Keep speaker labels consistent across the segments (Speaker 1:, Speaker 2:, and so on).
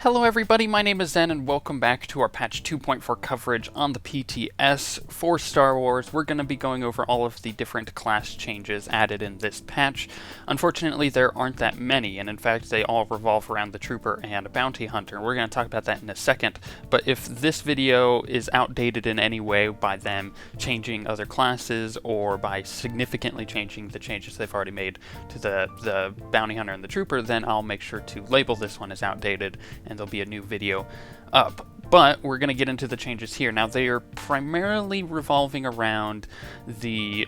Speaker 1: Hello everybody, my name is Zen and welcome back to our patch 2.4 coverage on the PTS for Star Wars. We're going to be going over all of the different class changes added in this patch. Unfortunately, there aren't that many, and in fact they all revolve around the Trooper and Bounty Hunter. We're going to talk about that in a second, but if this video is outdated in any way by them changing other classes or by significantly changing the changes they've already made to the Bounty Hunter and the Trooper, then I'll make sure to label this one as outdated and there'll be a new video up. But we're going to get into the changes here. Now, they are primarily revolving around the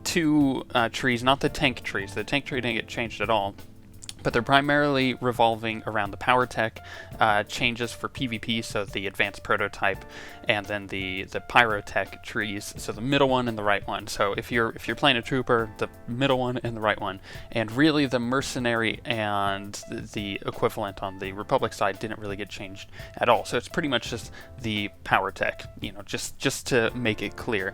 Speaker 1: two trees, not the tank trees. The tank tree didn't get changed at all. But they're primarily revolving around the pyrotech changes for PvP, so the advanced prototype, and then the pyrotech trees, so the middle one and the right one. So if you're playing a trooper, the middle one and the right one, and really the mercenary and the equivalent on the Republic side didn't really get changed at all. So it's pretty much just the pyrotech, just to make it clear.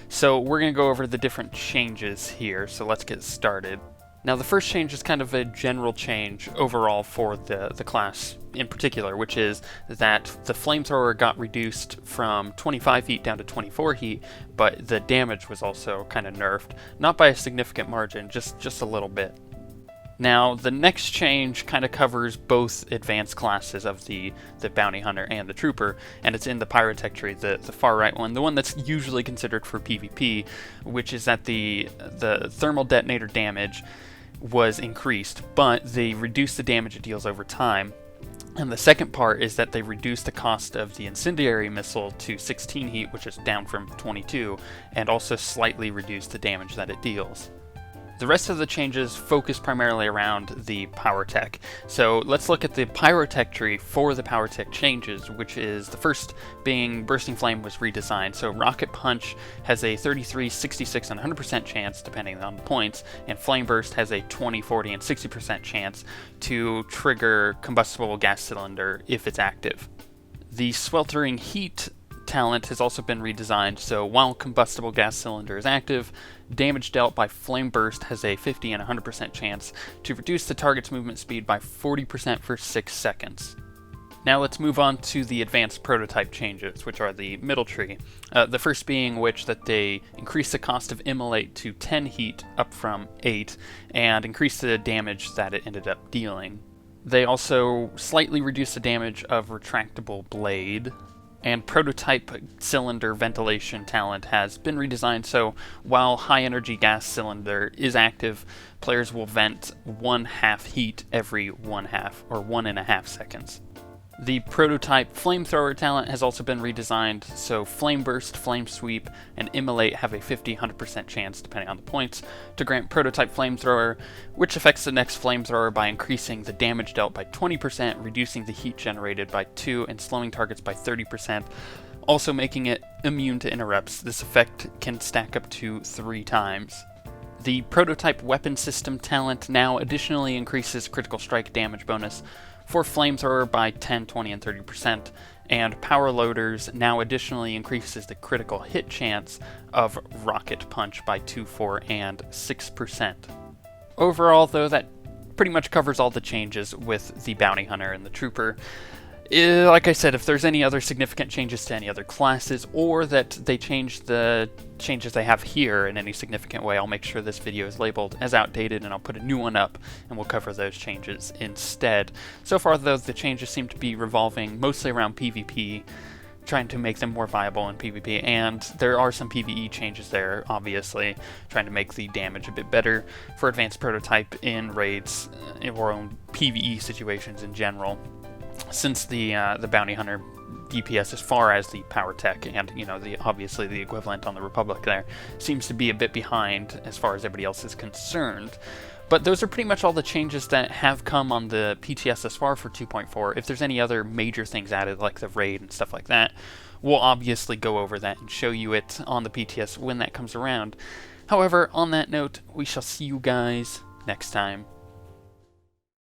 Speaker 1: So we're gonna go over the different changes here. So let's get started. Now, the first change is kind of a general change overall for the class in particular, which is that the flamethrower got reduced from 25 heat down to 24 heat, but the damage was also kind of nerfed. Not by a significant margin, just a little bit. Now, the next change kind of covers both advanced classes of the Bounty Hunter and the Trooper, and it's in the Pyrotech tree, the far right one, the one that's usually considered for PvP, which is that the thermal detonator damage was increased, but they reduced the damage it deals over time. And the second part is that they reduced the cost of the incendiary missile to 16 heat, which is down from 22, and also slightly reduced the damage that it deals. The rest of the changes focus primarily around the pyrotech. So let's look at the pyrotech tree for the pyrotech changes, which is the first being Bursting Flame was redesigned. So Rocket Punch has a 33, 66, and 100% chance, depending on the points, and Flame Burst has a 20, 40, and 60% chance to trigger Combustible Gas Cylinder if it's active. The Sweltering Heat talent has also been redesigned, so while Combustible Gas Cylinder is active, damage dealt by Flame Burst has a 50 and 100% chance to reduce the target's movement speed by 40% for 6 seconds. Now let's move on to the advanced prototype changes, which are the middle tree. The first being which that they increase the cost of Immolate to 10 heat up from 8, and increase the damage that it ended up dealing. They also slightly reduce the damage of Retractable Blade, and Prototype Cylinder Ventilation talent has been redesigned, so while High Energy Gas Cylinder is active, players will vent 1/2 heat every 1/2 or 1.5 seconds. The Prototype Flamethrower talent has also been redesigned, so Flame Burst, Flame Sweep, and Immolate have a 50-100% chance, depending on the points, to grant Prototype Flamethrower, which affects the next Flamethrower by increasing the damage dealt by 20%, reducing the heat generated by 2, and slowing targets by 30%, also making it immune to interrupts. This effect can stack up to 3 times. The Prototype Weapon System talent now additionally increases critical strike damage bonus for Flamethrower by 10, 20, and 30%, and Power Loaders now additionally increases the critical hit chance of Rocket Punch by 2, 4, and 6%. Overall, though, that pretty much covers all the changes with the Bounty Hunter and the Trooper. Like I said, if there's any other significant changes to any other classes, or that they change the changes they have here in any significant way, I'll make sure this video is labeled as outdated and I'll put a new one up and we'll cover those changes instead. So far, though, the changes seem to be revolving mostly around PvP, trying to make them more viable in PvP, and there are some PvE changes there, obviously, trying to make the damage a bit better for advanced prototype in raids or in PvE situations in general. Since the Bounty Hunter DPS, as far as the Pyrotech and obviously the equivalent on the Republic there, seems to be a bit behind as far as everybody else is concerned. But those are pretty much all the changes that have come on the PTS thus far for 2.4. If there's any other major things added, like the raid and stuff like that, we'll obviously go over that and show you it on the PTS when that comes around. However, on that note, we shall see you guys next time.